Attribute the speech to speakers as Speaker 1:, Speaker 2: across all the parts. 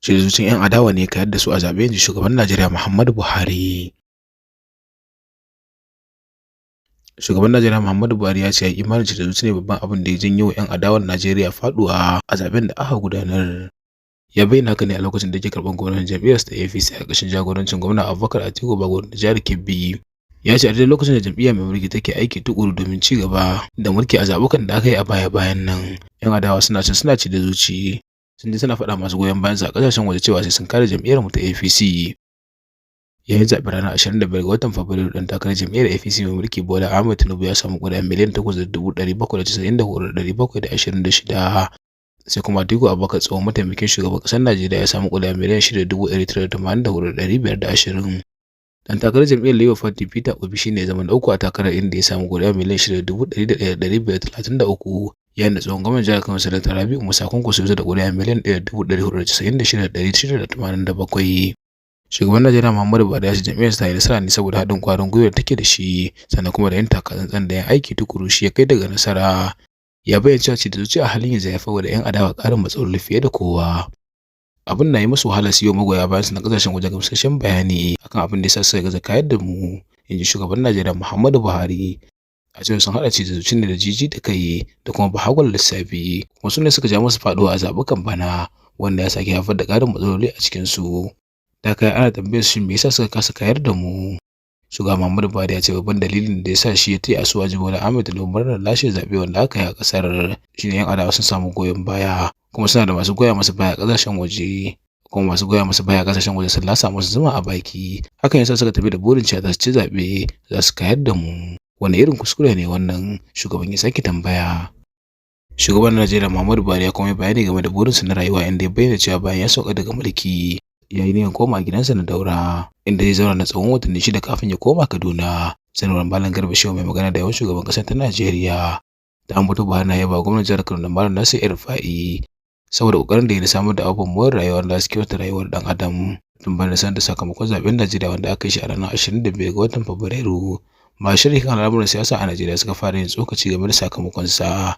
Speaker 1: Shi da zuciyar 'yan adawa ne kayar da su a zaɓe, inji shugaban Najeriya Muhammadu Buhari. Shugaban Najeriya Muhammadu Buhari ya ce ya yi imanin da zuci ne babban abin da ya janyo wa 'yan adawar Najeriya faɗuwa a zaɓen da aka gudanar. Ya bayyana haka ne a lokacin da yake karɓar gwamnatin jam'iyyarsa ta APC a ƙarshen jagorancin gwamna Abubakar Atiku Bagudu da jihar Kebbi. Ya ce a daidai lokacin da jam'iyya mai mulki take aiki tukuru domin ci gaba da mulki a zaɓukan da aka yi a baya-bayan nan, 'yan adawa suna ci da zuci. Sun ji suna faɗa masu goyon bayansu a ƙasashen waje cewa sai sun kare jam'iyyar mu ta APC. Yayin zaɓen ranar 25 ga watan Fabrairu, ɗan takarar jam'iyyar APC mai mulki Bola Ahmed Tinubu ya samu ƙuri'a miliyan 8,794,726. Sai kuma Atiku Abubakar, tsohon mataimakin shugaban ƙasar Najeriya, ya samu ƙuri'a miliyan 6,984,520. Dan takarar jam'iyyar Labour Party Peter Obi shine ya zama na uku a takarar, inda ya samu ƙuri'a miliyan 6,101,533, yayin da tsohon gwamnan jihar Kano Sanata Rabi'u Musa Kwankwaso ya zo da ƙuri'a miliyan 1,496,687. Shugaban Najeriya Muhammadu Buhari ya ce jam'iyyarsa ta yi nasara ne saboda haɗin ƙwarin gwiwar take da shi, sannan kuma da yin taka-tsantsan da yin aiki tukuru shi ya kai daga nasara. Ya bayyana cewa da zuci a halin yanzu ya haifar da 'yan adawa ƙarin matsaloli fiye da kowa. Abin na yi musu wahala su yi wa magoya bayansu na ƙasashen waje gamsasshen bayani akan abin da ya sa suka gaza kayar da mu, inji shugaban Najeriya Muhammadu Buhari. A cewa sun haɗa da zuci ne da jiji da kai da kuma bahagwal lissafi, kuma su ne suka ja musu faɗuwa a zaɓukan bana, wanda ya sake haifar da ƙarin matsaloli a cikinsu. Da kai ana tambayar su me yasa suka kasa kayar da mu. Shugaban Muhammadu Buhari ya ce babban dalilin da ya sa shi ya taya Asuwaju Bola Ahmed Tinubu murnar lashe zaɓe wanda aka yi a ƙasar shine 'yan adawa sun samu goyon baya, kuma suna da masu goya masa baya a ƙasashen waje, kuma masu goya masa baya a ƙasashen waje sun lasa musu zuma a baki. Hakan yasa suka tafi da burin cewa za su ci zaɓe, za su kayar da mu. Wani irin kuskure ne wannan? Shugaban ya sake tambaya. Shugaban Najeriya Muhammadu Buhari ya kuma yi bayani game da burinsa na rayuwa, inda ya bayyana cewa bayan ya sauka daga mulki ya yi niyyar koma gidansa na Daura, inda zai zauna na tsawon watanni 6 kafin ya koma Kaduna. Sanarwar Malam Garba Shehu, mai magana da yawan shugaban ƙasar ta Najeriya, ta ambato Buhari na yaba gwamnatin jihar Kano da Malam Nasir El-Rufai saboda ƙoƙarin da ya samu da abubuwan more rayuwa da su kyautata rayuwar ɗan adam. Tun bayan sanar da sakamakon zaɓen Najeriya wanda aka yi shi a ranar 25 ga watan Fabrairu, masu sharhi kan al'amuran siyasa a Najeriya suka fara yin tsokaci game da sakamakon sa.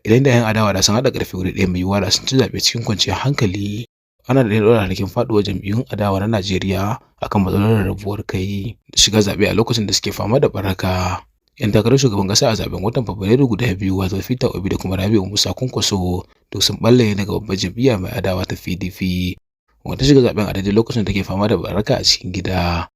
Speaker 1: Idan da 'yan adawa da sun haɗa ƙarfi wuri ɗaya, mai yiwuwa da sun ci zaɓe cikin kwanciyar hankali. Ana da ɗora alhakin faɗuwar jam'iyyun adawa na Najeriya akan matsalolin rabuwar kai da shiga zaɓe a lokacin da suke fama da baraka. 'Yan takarar shugaban ƙasa a zaɓen watan Fabrairu guda biyu, wato Peter Obi da kuma Rabi'u Musa Kwankwaso, duk sun ɓalle daga babbar jam'iyya mai adawa ta PDP, wanda ta shiga zaɓen a daidai lokacin da take fama da baraka a cikin gida.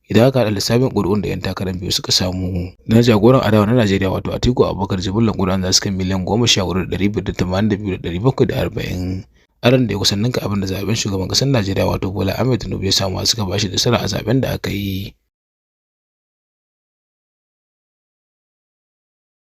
Speaker 1: Idan aka haɗa lissafin ƙuri'un da 'yan takarar biyu suka samu, na jagoran adawa na Najeriya wato Atiku Abubakar, jimillar ƙuri'un za su kai miliyan 14,582,740. Aron da ya kusan ninka abin da zaɓen shugaban ƙasar Najeriya wato Bola Ahmed Tinubu ya samu suka bashi nasara a zaɓen da aka yi.